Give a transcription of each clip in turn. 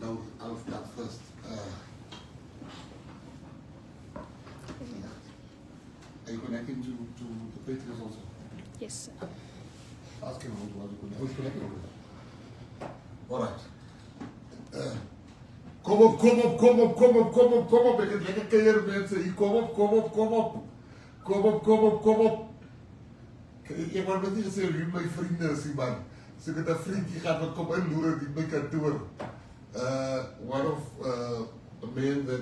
now I'll start first. Are you connecting to the Patriots also? Yes, sir. Ask him how to connect. All right. Kom op. Ik heb lekker keer mensen hier. Kom op. Ik wou net niet zeggen, wie mijn vrienden is, man. Als ik met een vriendje ga, dan kom inloeren die mijn kantoor. One of the men that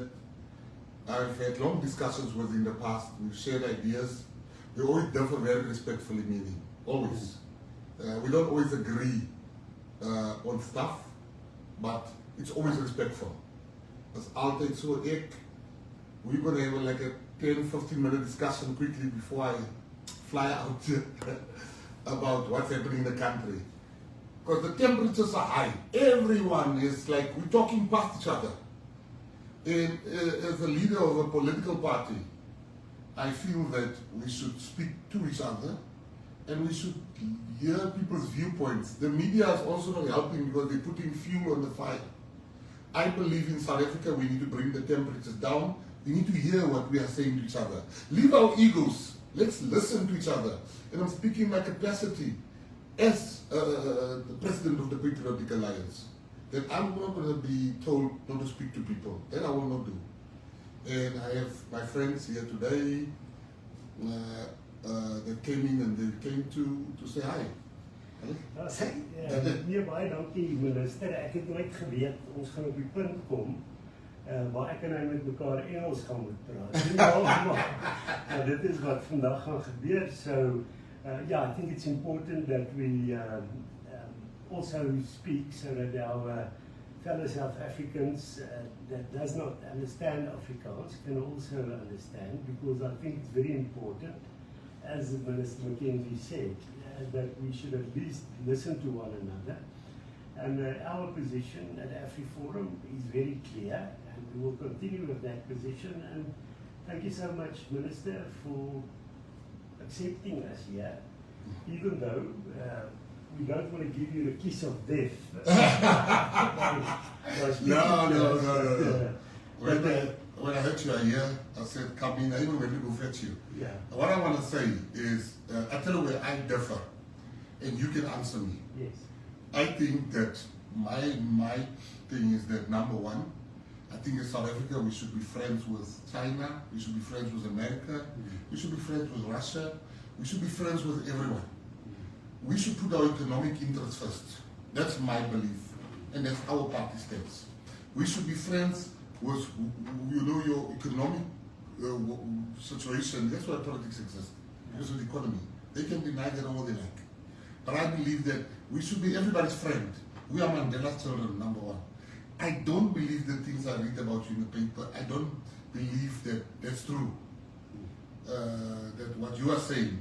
I've had long discussions with in the past, we've shared ideas. We always differ very respectfully, meaning, always. We don't always agree on stuff, but it's always respectful. That's altijd so. We're going to have like a 10-15 minute discussion quickly before I fly out about what's happening in the country. Because the temperatures are high. Everyone is like, we're talking past each other. And as a leader of a political party, I feel that we should speak to each other and we should hear people's viewpoints. The media is also not helping because they're putting fuel on the fire. I believe in South Africa we need to bring the temperatures down. We need to hear what we are saying to each other. Leave our egos. Let's listen to each other. And I'm speaking my capacity as the president of the Patriotic Alliance. That I'm not going to be told not to speak to people. That I will not do. And I have my friends here today that came in and they came to say hi. Nee, baie dankie minister. Ek het nooit geweet ons gaan op die punt kom waar ek en hy met mekaar Engels gaan moet praat. Maar dit is wat vandag gaan gebeur. So yeah, I think it's important that we also speak so that our fellow South Africans that does not understand Afrikaans can also understand, because I think it's very important, as Minister McKenzie said, that we should at least listen to one another. And our position at Afriforum is very clear, and we will continue with that position. And thank you so much, Minister, for accepting us here, even though we don't want to give you the kiss of death. No. When I heard you are here, I said, come in, I even went to go fetch you. Yeah. What I want to say is, I tell you where I differ, and you can answer me. Yes. I think that my thing is that, number one, I think in South Africa we should be friends with China, we should be friends with America, we should be friends with Russia, we should be friends with everyone. We should put our economic interests first. That's my belief, and that's our party stance. We should be friends with, your economic situation. That's why politics exists, because of the economy. They can deny that all they like. But I believe that we should be everybody's friend. We are Mandela's children, number one. I don't believe the things I read about you in the paper. I don't believe that that's true. That what you are saying,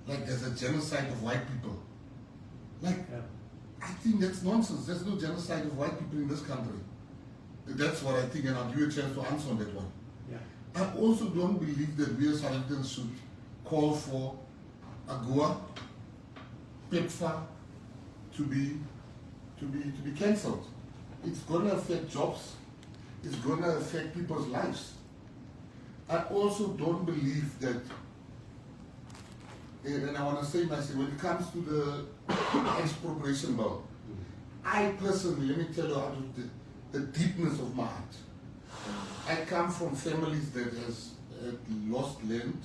like there's a genocide of white people. Like, I think that's nonsense. There's no genocide of white people in this country. That's what I think, and I'll give you a chance to answer on that one. Yeah. I also don't believe that we as South Africans should call for AGOA, PEPFA to be cancelled. It's going to affect jobs. It's going to affect people's lives. I also don't believe that, and I want to say myself, when it comes to the expropriation bill, I personally, let me tell you out of the deepness of my heart, I come from families that had lost land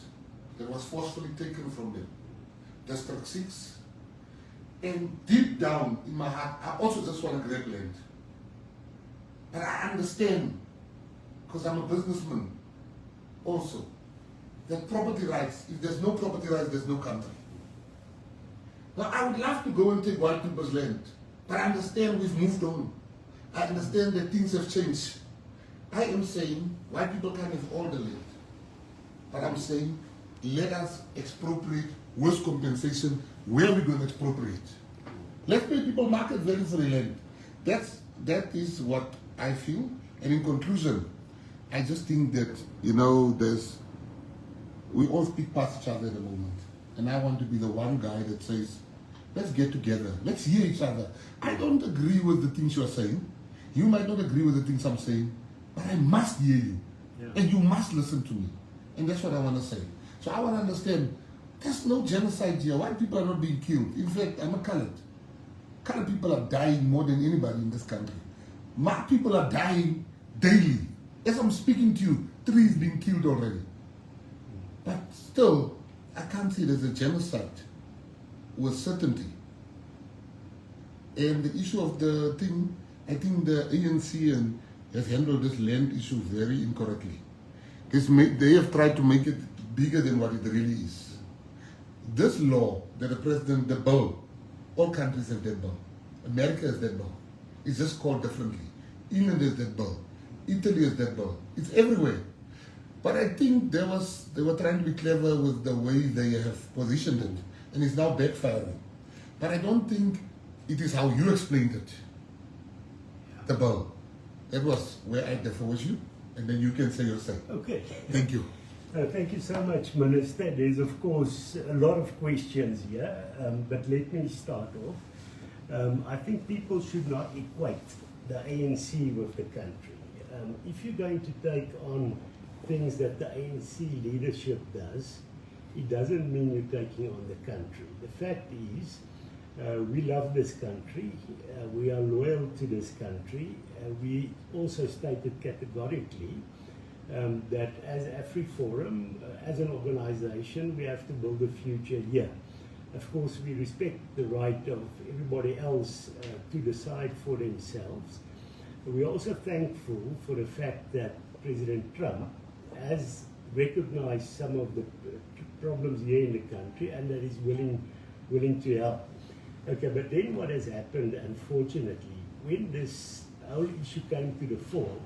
that was forcefully taken from them. District 6. And deep down in my heart, I also just want to grab land. But I understand, because I'm a businessman also, that property rights, if there's no property rights, there's no country. Now, I would love to go and take white people's land, but I understand we've moved on. I understand that things have changed. I am saying white people can't have all the land. But I'm saying, let us expropriate worse compensation where we're going to expropriate. Let's pay people market value for the land. That is what I feel. And in conclusion, I just think that, we all speak past each other at the moment. And I want to be the one guy that says, let's get together. Let's hear each other. I don't agree with the things you're saying. You might not agree with the things I'm saying, but I must hear you. Yeah. And you must listen to me. And that's what I want to say. So I want to understand, there's no genocide here. White people are not being killed. In fact, I'm a colored. Colored people are dying more than anybody in this country. My people are dying daily. As I'm speaking to you, 3 is being killed already. But still, I can't say there's a genocide with certainty. And the issue of the thing, I think the ANC has handled this land issue very incorrectly. They have tried to make it bigger than what it really is. This law that the president, the bill, all countries have that bill. America has that bill. It's just called differently. England has that bill. Italy has that bill. It's everywhere. But I think they were trying to be clever with the way they have positioned it, and it's now backfiring. But I don't think it is how you explained it, the bill. That was where I differ with you, and then you can say your say. Okay. Thank you. Thank you so much, Minister. There's, of course, a lot of questions here, but let me start off. I think people should not equate the ANC with the country. If you're going to take on things that the ANC leadership does, it doesn't mean you're taking on the country. The fact is, we love this country, we are loyal to this country. We also stated categorically that as Afriforum, as an organization, we have to build a future here. Of course, we respect the right of everybody else to decide for themselves. We're also thankful for the fact that President Trump has recognized some of the problems here in the country and that he's willing to help. Okay, but then what has happened, unfortunately, when this whole issue came to the fore,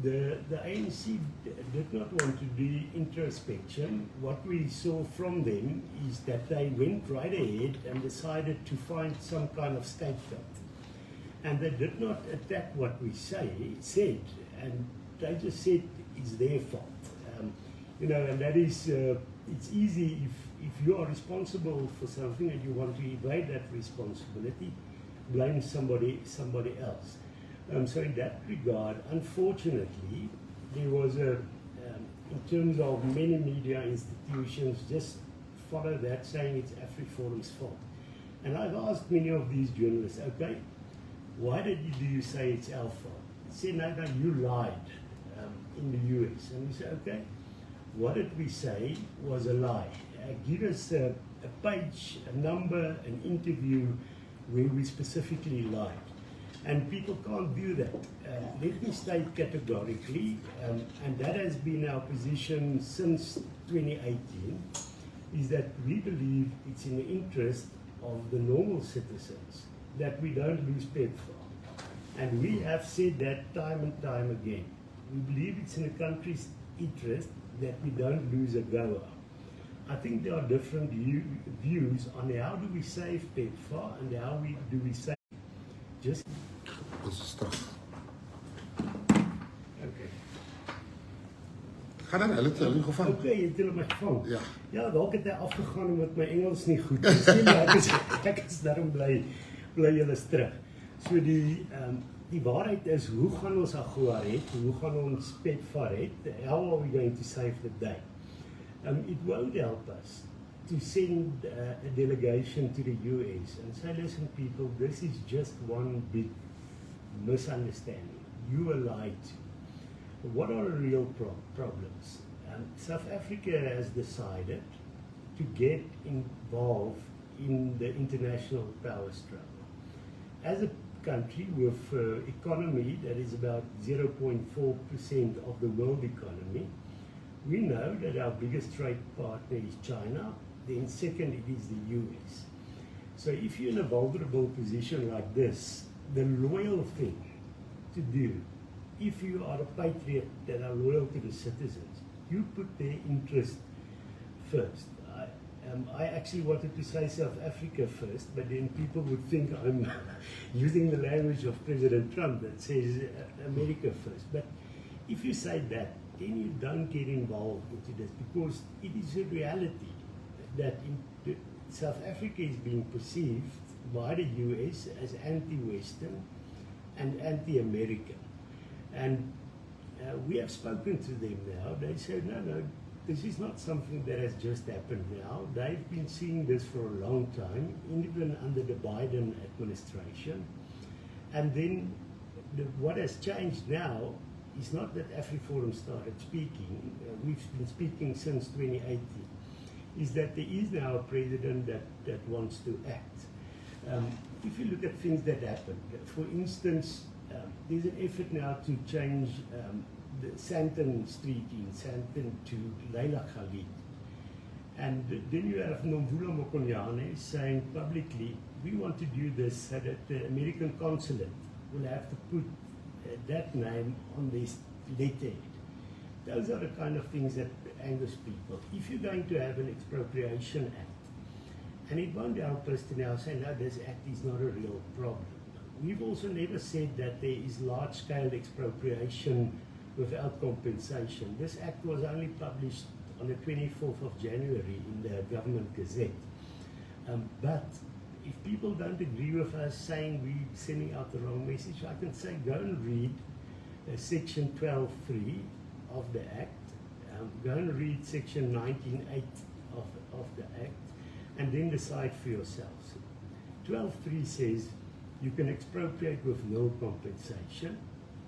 the ANC did not want to do introspection. What we saw from them is that they went right ahead and decided to find some kind of scapegoat. And they did not attack what we said, and they just said it's their fault. You know, and that is, it's easy if you are responsible for something and you want to evade that responsibility, blame somebody else. So in that regard, unfortunately, there was in terms of many media institutions, just follow that saying it's Afriforum's fault. And I've asked many of these journalists, okay, why do you say it's our fault? They say, no, you lied in the US. And we say, okay, what did we say was a lie? Give us a page, a number, an interview where we specifically lied. And people can't do that. Let me state categorically, and that has been our position since 2018, is that we believe it's in the interest of the normal citizens that we don't lose PEPFAR. And we have said that time and time again. We believe it's in the country's interest that we don't lose a goer. I think there are different views on how do we save PEPFAR and how do we save just... Ons is terug. Okay. Gaan dan, hulle het hulle gevang. Okay, het hulle my gevang? Ja. Ja, dalk het hy afgegaan omdat my Engels nie goed is nie, maar ek is daarom bly julle is terug. So die waarheid is, hoe gaan ons AGOA red? Hoe gaan ons PEPFAR red? How are we going to save the day? It won't help us to send a delegation to the US and say, listen people, this is just one big misunderstanding. You were lied to. What are the real problems? South Africa has decided to get involved in the international power struggle. As a country with an economy that is about 0.4% of the world economy, we know that our biggest trade partner is China, then second it is the US. So if you're in a vulnerable position like this, the loyal thing to do, if you are a patriot that are loyal to the citizens, you put their interest first. I actually wanted to say South Africa first, but then people would think I'm using the language of President Trump that says America first. But if you say that, then you don't get involved into this, because it is a reality that South Africa is being perceived by the US as anti-Western, and anti-American. And we have spoken to them now. They said, no, this is not something that has just happened now. They've been seeing this for a long time, even under the Biden administration. And then what has changed now is not that Afriforum started speaking. We've been speaking since 2018. Is that there is now a president that wants to act. If you look at things that happened, for instance, there's an effort now to change the Santon Street in Santon to Leila Khalid. And then you have Nomvula Mokonyane saying publicly, we want to do this so that the American consulate will have to put that name on this letterhead. Those are the kind of things that angers people. If you're going to have an expropriation act, and it won't help us to now say, no, this act is not a real problem. We've also never said that there is large-scale expropriation without compensation. This act was only published on the 24th of January in the Government Gazette. But if people don't agree with us saying we're sending out the wrong message, I can say go and read section 12.3 of the Act, go and read section 19.8 of the Act, and then decide for yourselves. 12.3 says you can expropriate with no compensation,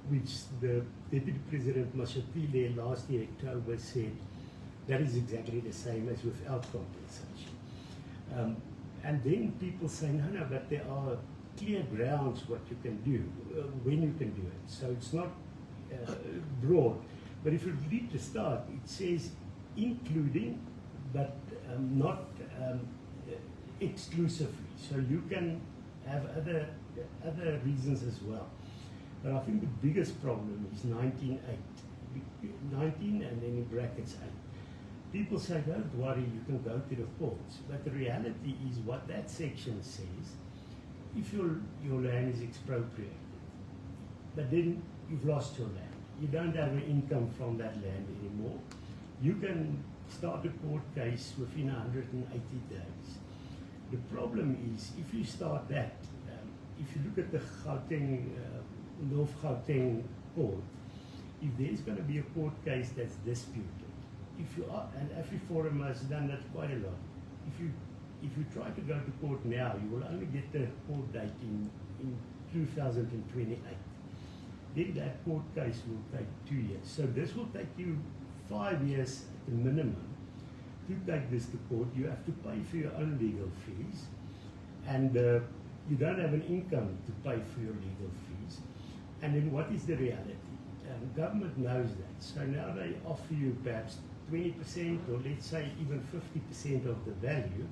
which the Deputy President Mashatile last year, October, said that is exactly the same as without compensation. And then people say, no, but there are clear grounds what you can do, when you can do it. So it's not broad. But if you read the start, it says including, but not exclusively. So you can have other reasons as well. But I think the biggest problem is 19.8. 19 and then in brackets 8. People say, don't worry, you can go to the courts. But the reality is what that section says, if your land is expropriated, but then you've lost your land, you don't have an income from that land anymore, you can start a court case within 180 days. The problem is, if you start that, if you look at the Gauteng, North Gauteng court, if there's going to be a court case that's disputed, if you are, and Afriforum has done that quite a lot, if you try to go to court now, you will only get the court date in 2028. Then that court case will take 2 years. So this will take you 5 years at the minimum to take this to court. You have to pay for your own legal fees, and you don't have an income to pay for your legal fees. And then what is the reality? Government knows that. So now they offer you perhaps 20% or let's say even 50% of the value,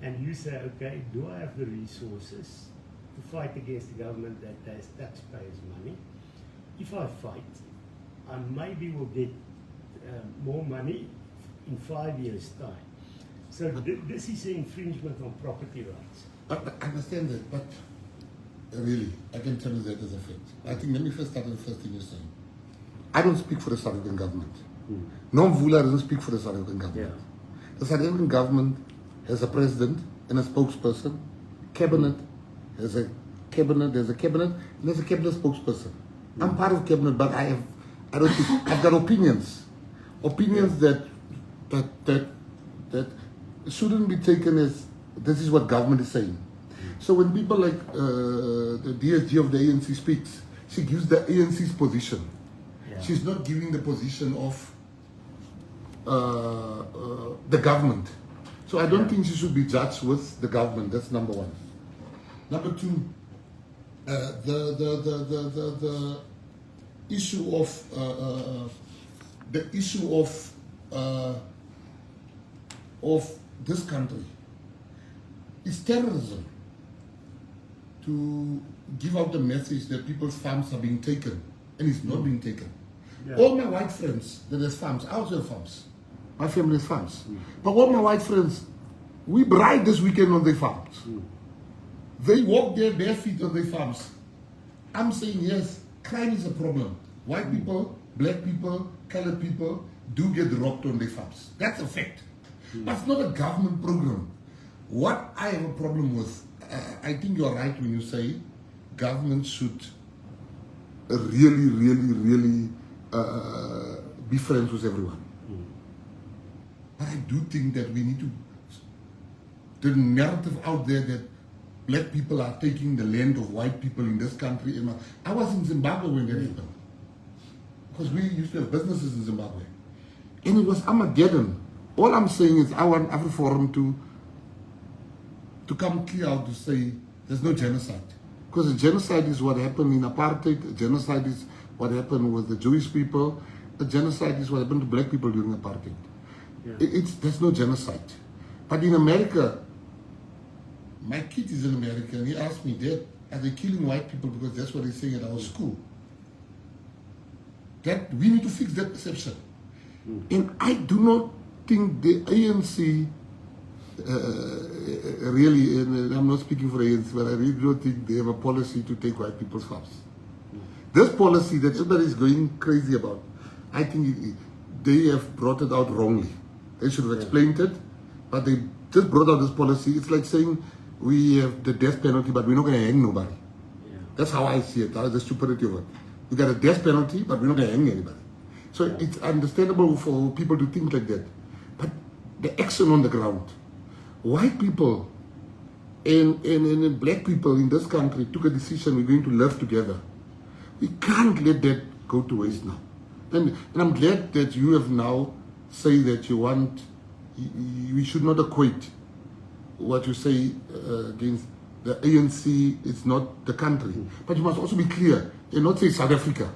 and you say, okay, do I have the resources to fight against the government that has taxpayers' money? If I fight, I maybe will get more money in 5 years' time. So this is an infringement on property rights. I understand that, but really, I can tell you that as a fact. I think, let me first start with the first thing you're saying. I don't speak for the South African government. Nomvula doesn't speak for the South African government. Yeah. The South African government has a president and a spokesperson. Cabinet has a cabinet. There's a cabinet and there's a cabinet spokesperson. I'm part of cabinet, but I've got opinions that shouldn't be taken as this is what government is saying. So when people like the DSG of the ANC speaks, she gives the ANC's position. Yeah. She's not giving the position of the government. So I don't think she should be judged with the government. That's number one. Number two, the issue of this country is terrorism. To give out the message that people's farms are being taken, and it's not being taken. Yeah. All my white friends that has farms, I also have farms. My family has farms. But all my white friends, we bride this weekend on their farms. They walk their bare feet on their farms. I'm saying yes, crime is a problem. White people, black people, colored people do get robbed on their farms. That's a fact. But it's not a government program. What I have a problem with, I think you're right when you say government should really be friends with everyone. But I do think that we need to, the narrative out there that black people are taking the land of white people in this country. I was in Zimbabwe when that happened, because we used to have businesses in Zimbabwe, and it was Armageddon. All I'm saying is I want Afriforum to come clear out to say there's no genocide. Because the genocide is what happened in apartheid, the genocide is what happened with the Jewish people, the genocide is what happened to black people during apartheid. Yeah. There's no genocide. But in America, my kid is in America and he asked me, Dad, are they killing white people? Because that's what they're saying at our school. That we need to fix that perception. And I do not think the ANC really, and I'm not speaking for ANC, but I really don't think they have a policy to take white people's farms. This policy that everybody is going crazy about, I think they have brought it out wrongly. They should have explained it, but they just brought out this policy. It's like saying we have the death penalty, but we're not going to hang nobody. That's how I see it. That's the stupidity of it. You got a death penalty, but we're not going to hang anybody. So it's understandable for people to think like that. But the action on the ground, white people and black people in this country took a decision, we're going to live together. We can't let that go to waste now. And I'm glad that you have now say that you want, we should not equate what you say against the ANC, it's not the country. But you must also be clear and not say South Africa.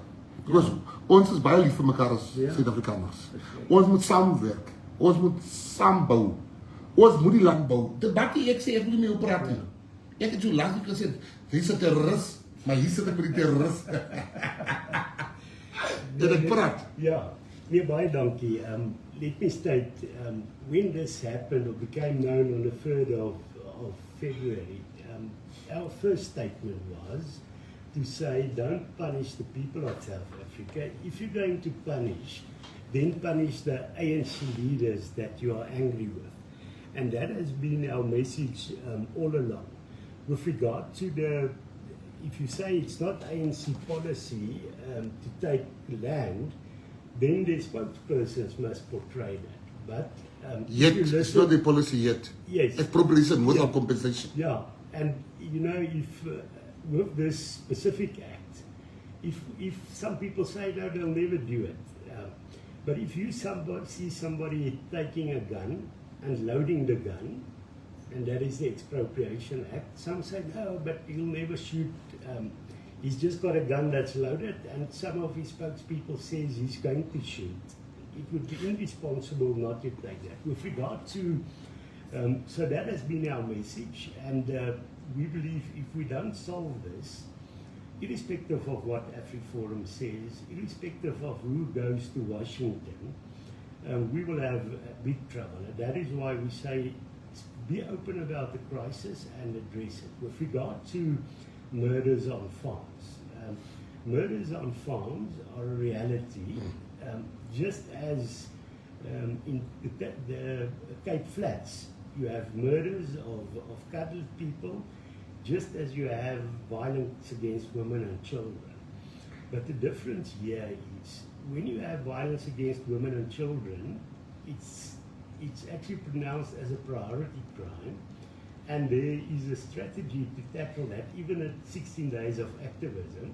Because ons is baie lief vir mekaar as Suid-Afrikaners. Ons moet saamwerk. Ons moet saambou. Ons moet die land bou. Debatte ek sê ek moet nie meer praat nie. Ek het so laat gesê, hier's 'n terroris, maar hier sit ek met die terroris. Dit ek praat. Ja. Nee, baie dankie. Let me state, when this happened or became known on the 3rd of February, our first statement was to say, don't punish the people of South Africa. If you're going to punish, then punish the ANC leaders that you are angry with. And that has been our message all along. With regard to if you say it's not ANC policy to take land, then the spokespersons must portray that. But yet, it's not the policy yet. Yes. Expropriation without compensation. Yeah, and you know, if with this specific act, if some people say no, they'll never do it. But if you see somebody taking a gun and loading the gun, and that is the expropriation act, some say no, but he'll never shoot. He's just got a gun that's loaded, and some of his spokespeople says he's going to shoot. It would be irresponsible not to take that. With regard to, so that has been our message, and we believe if we don't solve this, irrespective of what Afriforum says, irrespective of who goes to Washington, we will have big trouble. And that is why we say be open about the crisis and address it. With regard to murders on farms, murders on farms are a reality, just as in the Cape Flats, you have murders of cuddled people, just as you have violence against women and children. But the difference here is, when you have violence against women and children, it's actually pronounced as a priority crime, and there is a strategy to tackle that, even at 16 days of activism,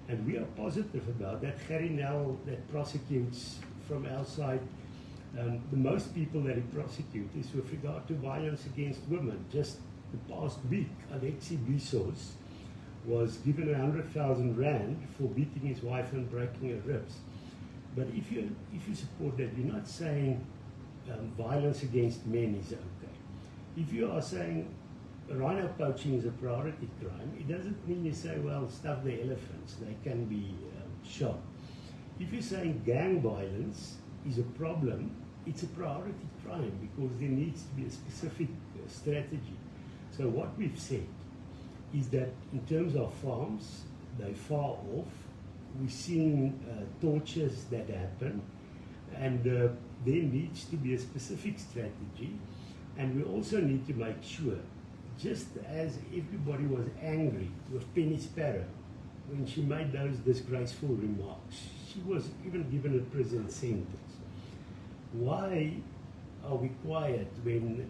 and we are positive about that. Gary Nell, that prosecutes from our side, the most people that he prosecutes is with regard to violence against women. Just the past week, Alexi Bisos was given 100,000 rand for beating his wife and breaking her ribs. But if you support that, you're not saying violence against men is okay. If you are saying rhino poaching is a priority crime, it doesn't mean you say, well, stuff the elephants, they can be shot. If you're saying gang violence is a problem, it's a priority crime because there needs to be a specific strategy. So what we've said is that in terms of farms, they're far off. We're seeing tortures that happen, and there needs to be a specific strategy, and we also need to make sure, just as everybody was angry with Penny Sparrow when she made those disgraceful remarks, she was even given a prison sentence. Why are we quiet when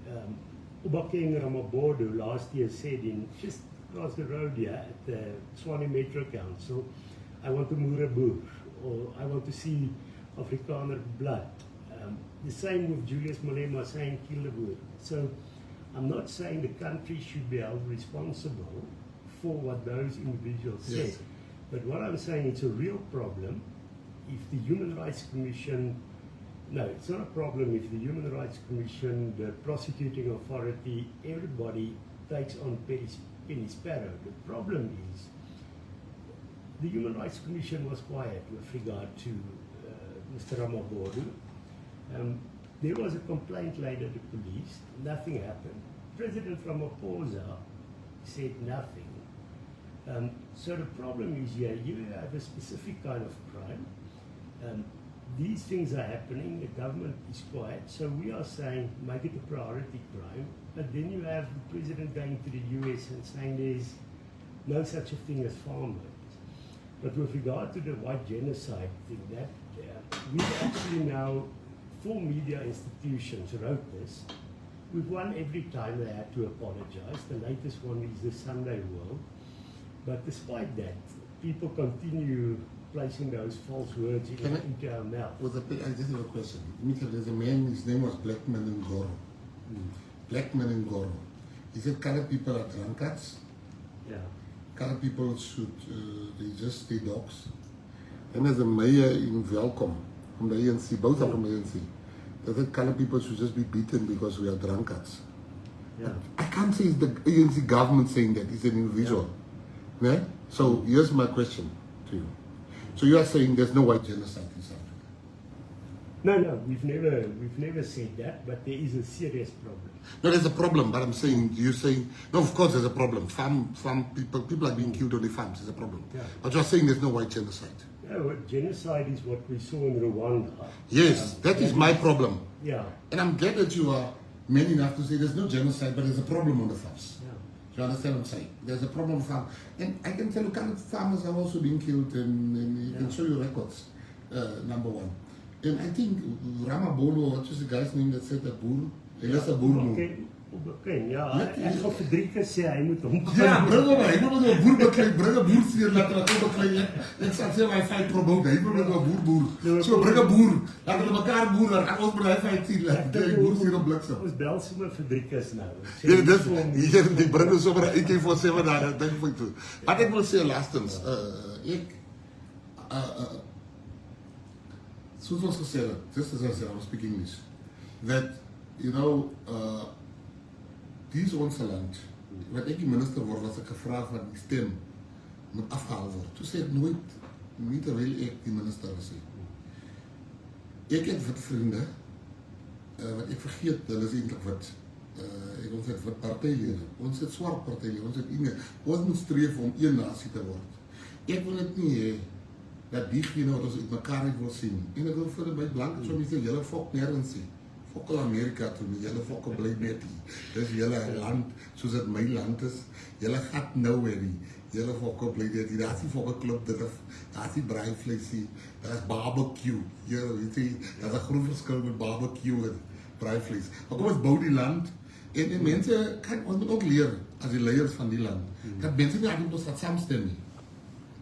Obakeng Ramabodu last year said in just across the road here at the Tshwane Metro Council, I want to moer 'n boer, or I want to see Afrikaner blood. The same with Julius Malema saying kill the boer. So I'm not saying the country should be held responsible for what those individuals said. But what I'm saying, it's a real problem if the Human Rights Commission, no, it's not a problem if the Human Rights Commission, the prosecuting authority, everybody takes on penny sparrow. The problem is the Human Rights Commission was quiet with regard to Mr. Ramabodu. There was a complaint laid at the police, nothing happened. President Ramaphosa said nothing. So the problem is here, you have a specific kind of crime. These things are happening, the government is quiet, so we are saying make it a priority crime, but then you have the president going to the US and saying there's no such a thing as farmers. But with regard to the white genocide thing, that we've actually now, 4 media institutions wrote this. We've won every time they had to apologize. The latest one is the Sunday World. But despite that, people continue placing those false words into our mouth. I just have a question. There's a man, his name was Black Man in Goro. Black Man in Goro. He said colored people are drunkards. Yeah. Colored people should, they just stay dogs. And there's a mayor in Welkom from the ANC, both are from the ANC. They said colored people should just be beaten because we are drunkards. Yeah. I can't say it's the ANC government saying that, it's an individual. Yeah. So here's my question to you. So you are saying there's no white genocide in South Africa? No, we've never said that, but there is a serious problem. No, there's a problem, but I'm saying, you're saying, no, of course there's a problem. Farm people are being killed on the farms, there's a problem. Yeah. But you're saying there's no white genocide? No, genocide is what we saw in Rwanda. Yes, that is my problem. Yeah. And I'm glad that you are man enough to say there's no genocide, but there's a problem on the farms. Yeah. Do you understand what I'm saying? There's a problem on farm. And I can tell you, colored farmers are also being killed, and you can show you records, number one. And I think Ramabolo, what was the guy's name that said that boer? That's a boer. Obakeng, ja, ek gaan vir 3 keer sê hy moet hom. Ja, bring hom maar. Hy moet met 'n boer beklei, bring 'n boer seer laat hulle kom beklei. Ek sal sê my fight promote. Hy moet met 'n boer. So bring 'n boer. Laat hulle mekaar boer en ons moet hy fight sien. Laat die boer seer op bliksem. Ons bel sommer vir 3 keer nou. Ja, dis hier die bring ons sommer 'n AK47 daar, dink vir toe. Wat ek wil sê laastens, soos ons gesê het, just as I said, I'm speaking English, that, you know, dis ons land, wat ek die minister word, was ek gevraag wat die stem moet afgehaal word. Toe sê ek nooit, nie terwyl ek die minister was. Ek het wit vriende, wat ek vergeet, hulle is eintlik wit. Ons het wit partylede, ons het swart partylede, ons het inge. Ons moet streef om een nasie te word. Ek wil dit nie hê, dat diegene wat ons uit mekaar uit wil sien. En ek wil vir my blanke so mense, julle fok nergens sien. Fokkel Amerika toe nie, julle fokkel bly net hier. Dis julle land, soos dit my land is. Julle gaat nowhere nie. Julle fokkel bly net hier. Daar is die fokkel klip drif, daar is die braaivleisie, daar is barbecue. Julle weet jy, daar is 'n groot verskil met barbecue en braaivleis. Maar kom ons bou die land, en mense, kijk, ons moet ook leer, as die leiers van die land, dat mense nie aan ons gaat saamstem nie.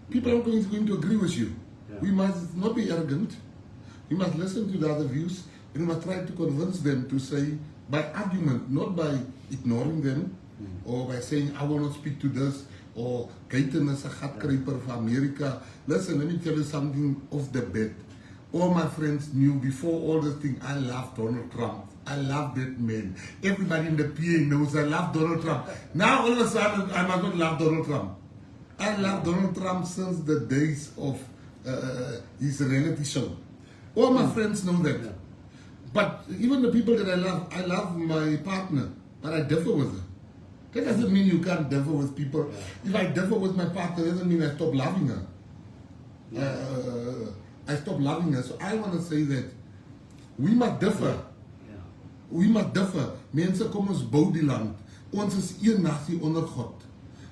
People are going to agree with you. Yeah. We must not be arrogant. We must listen to the other views, and we must try to convince them to say, by argument, not by ignoring them, or by saying, I will not speak to this, or Gaiten is a gatkruiper of America. Listen, let me tell you something off the bat. All my friends knew before all this thing, I love Donald Trump. I love that man. Everybody in the PA knows I love Donald Trump. Now all of a sudden, I must not love Donald Trump. I love Donald Trump since the days of his reality show. All my friends know that. Yeah. But even the people that I love my partner, but I differ with her. That doesn't mean you can't differ with people. Yeah. If I differ with my partner, that doesn't mean I stop loving her. Yeah. I stop loving her. So I want to say that we must differ. Yeah. We must differ. Mense, kom ons bou die land. Ons is een nasie onder God.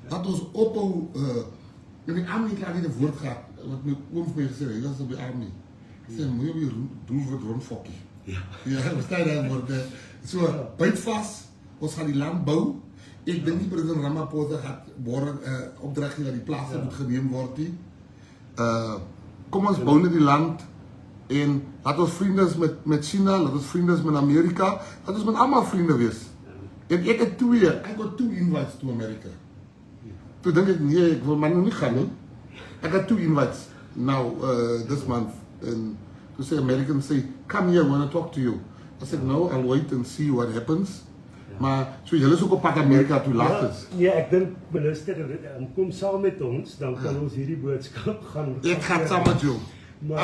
Laat ons ophou In die army klaar niet een woord gehad, wat mijn oom voor mij gezegd heeft, dat is op de army. Ik zei, moet je op je doelwoord rondfokkie. Ja. Ja, we staan daar voor de, zo, byt vast, ons gaan die land bouwen. Ik denk niet president Ramaphosa gaat opdrachten dat die plaatsen moet geneem worden. Kom ons bouwen die land en laat ons vrienden met China, laat ons vrienden met Amerika, laat ons met allemaal vrienden wees. En ik heb 2 invites to Amerika. Toen dacht ik, nee, ik wil maar nog niet gaan. He. I got 2 invites now this month. And to say Americans say, come here, I want to talk to you. I said, no, I'll wait and see what happens. Ja. Maar so julle is ook op pad Amerika toe laat. Ja, ek dink minister, kom saam met ons, dan kan ons hierdie boodskap gaan. Ek gaan saam met jou. Maar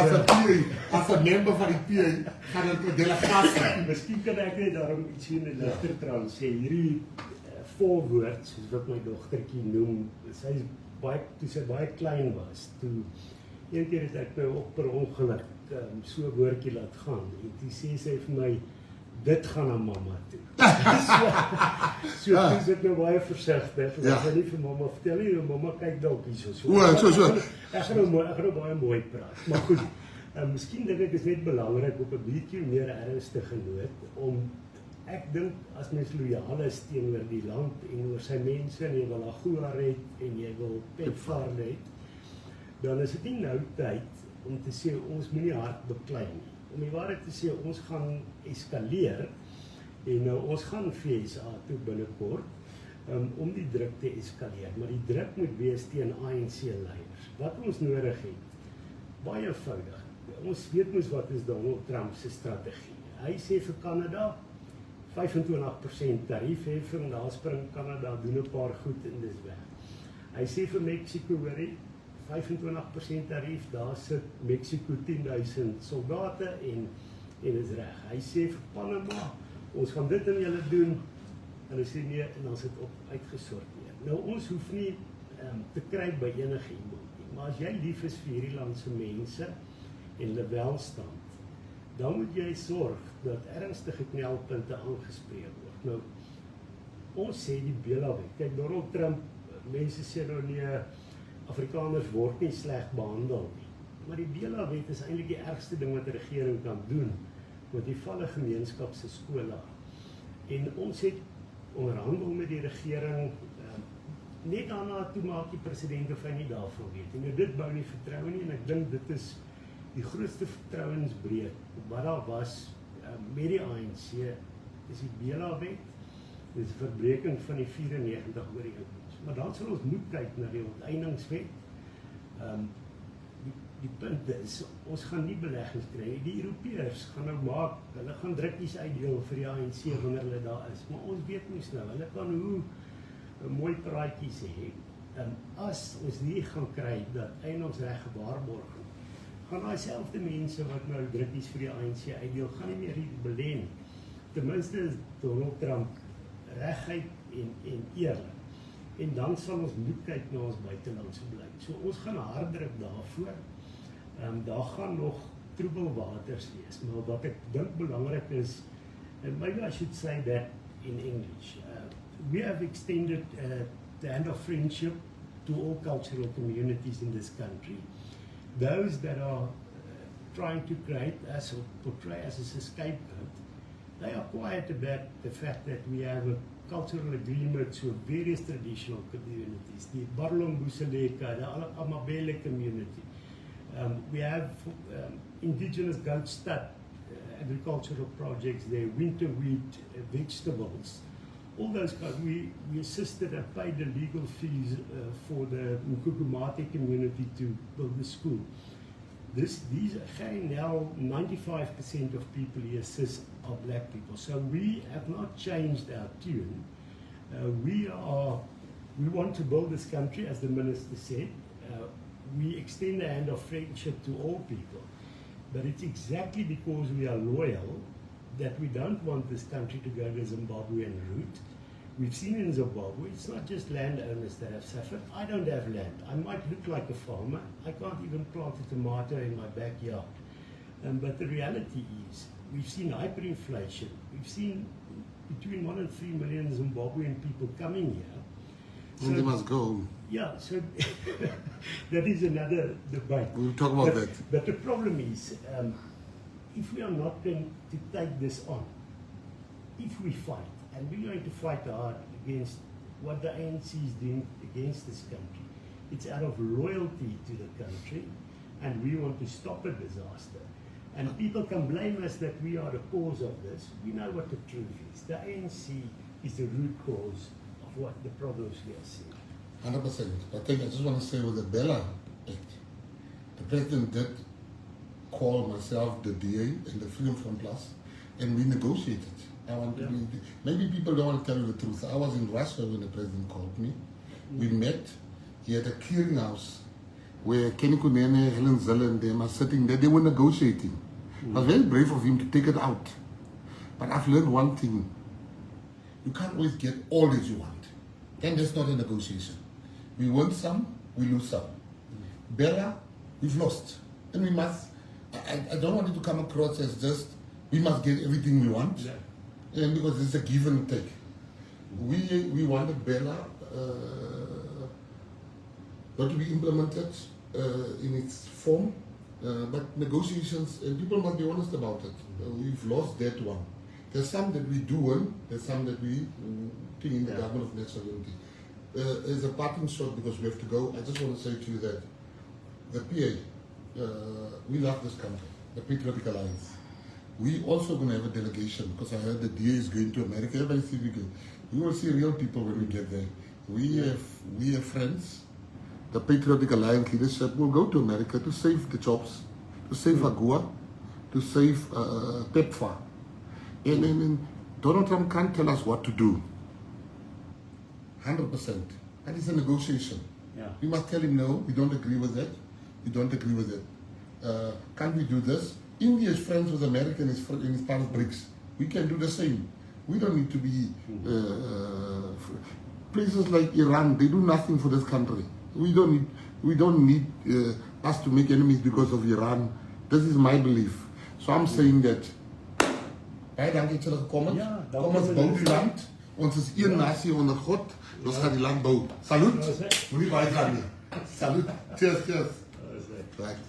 as 'n member van die PA gaan dit 'n delegasie. Miskien kan ek net daarom iets in die ligter traan sê. Hierdie voorwoord, soos wat my dogtertjie noem, toe sy baie klein was, toe een keer het ek nou op per ongeluk so 'n woordjie laat gaan en toe sê sy vir my, dit gaan na mamma toe. so toe is ek nou baie versigtig, ek gaan nie vir mamma vertel nie, mamma kyk dalk hierso. So. Ek gaan nou baie mooi praat, maar goed, miskien dink ek is net belangrik op 'n bietjie meer ernstige noot, om ek dink as mens lojaal is teenoor die land en oor sy mense en jy wil Agua red en jy wil Petvaar red, dan is dit nie nou tyd om te sê ons moenie hart beklei nie. Om die waarheid te sê, ons gaan eskaleer en ons gaan FSA toe binnekort om die druk te eskaleer, maar die druk moet wees teen ANC-leiers. Wat ons nodig het, baie eenvoudig. Ons weet mos wat is Donald Trump se strategie. Hy sê vir Kanada 25% tariefheffing, daar spring Kanada, doen 'n paar goed en dis weg. Hy sê vir Mexico, hoorie, 25% tarief, daar sit Mexico 10,000 soldate en is reg. Hy sê vir Panama, ons gaan dit aan julle doen, en hy sê nee, en dan is dit uitgesorteer. Nou ons hoef nie te kry by enige iemand nie, maar as jy lief is vir hierdie land se mense en hulle welstand, dan moet jy sorg dat ernstige knelpunte aangespreek word. Nou, ons sê die Bela-wet, kyk Donald Trump, mense sê nou nee, Afrikaners word nie sleg behandel nie. Maar die Bela-wet is eintlik die ergste ding wat 'n regering kan doen, met die valle gemeenskap se skole. En ons het onderhandel met die regering, net daarna toe maak die president of hy nie daarvan weet. En dit bou nie vertroue nie, en ek dink dit is die grootste vertrouensbreuk wat daar was met die ANC, is die Bela-wet, dis 'n verbreeking van die 94 ooreenkoms. Maar dan sal ons moet kyk na die onteieningswet. Die punt is, ons gaan nie beleggings kry nie. Die Europeërs gaan nou maak, hulle gaan drukkies uitdeel vir die ANC wanneer hulle daar is. Maar ons weet mos nou, hulle kan hoe mooi praatjies hê. As ons nie gaan kry dat eiendomsreg gewaarborg word, gaan daai selfde mense wat nou drukkies vir die ANC uitdeel, gaan nie meer hier belê nie. Ten minste is Donald Trump reguit en eerlik. En dan sal ons moet kyk na ons buitelandse beleid. So ons gaan hard druk daarvoor. Daar gaan nog troebelwaters wees, maar wat ek dink belangrik is, and maybe I should say that in English, we have extended the hand of friendship to all cultural communities in this country. Those that are trying to create us or portray us as a scapegoat, they are quiet about the fact that we have a cultural agreements with various traditional communities, the Barlong Buseleka, the Amabele community. We have indigenous goat stud agricultural projects there, winter wheat, vegetables. All those guys, we assisted and paid the legal fees for the Mkukumate community to build the school. These now 95% of people he assists are black people. So we have not changed our tune. We want to build this country, as the minister said. We extend the hand of friendship to all people. But it's exactly because we are loyal that we don't want this country to go the Zimbabwean route. We've seen in Zimbabwe, it's not just landowners that have suffered. I don't have land. I might look like a farmer. I can't even plant a tomato in my backyard. But the reality is, we've seen hyperinflation. We've seen between 1 and 3 million Zimbabwean people coming here. And they must go. Yeah, so that is another debate. We'll talk about that. But the problem is, if we are not going to take this on, if we fight, and we're going to fight hard against what the ANC is doing against this country, it's out of loyalty to the country, and we want to stop a disaster. And people can blame us that we are the cause of this. We know what the truth is. The ANC is the root cause of what the problems we are seeing. 100%. I just want to say with the Bella Act, the president did call myself, the DA, and the Freedom Front Plus, and we negotiated. I want to be, maybe people don't want to tell you the truth. I was in Russia when the president called me. We met. He had a clearinghouse where Kenny Kunene, Helen Zelle, and them are sitting there. They were negotiating. It was very brave of him to take it out. But I've learned one thing. You can't always get all that you want. Then that's not a negotiation. We win some, we lose some. Bella, we've lost. And we must, I don't want it to come across as just, we must get everything we want. Yeah. And because it's a give and take. We wanted Bella not to be implemented in its form, but negotiations, and people must be honest about it. We've lost that one. There's some that we do win, there's some that we think in the government of national unity. As a parting shot, because we have to go, I just want to say to you that the PA, we love this country, the Patriotic Alliance. We also going to have a delegation, because I heard the DA is going to America. Everybody see we will see real people when we get there. We have friends. The Patriotic Alliance leadership will go to America to save the jobs, to save AGOA, to save PEPFAR. And Donald Trump can't tell us what to do. 100%. That is a negotiation. Yeah. We must tell him, no, we don't agree with that. We don't agree with it. Can't we do this? India is friends with America and is part of BRICS. We can do the same. We don't need to be... places like Iran, they do nothing for this country. We don't need us to make enemies because of Iran. This is my belief. So I'm saying that... Baie dankie dat julle gekom het. Ja, kom ons bou die land. Ons is een nasie onder God. Ons gaan die land bou. Salut. Moenie baie gaan nie. Salut. Cheers, cheers. Right.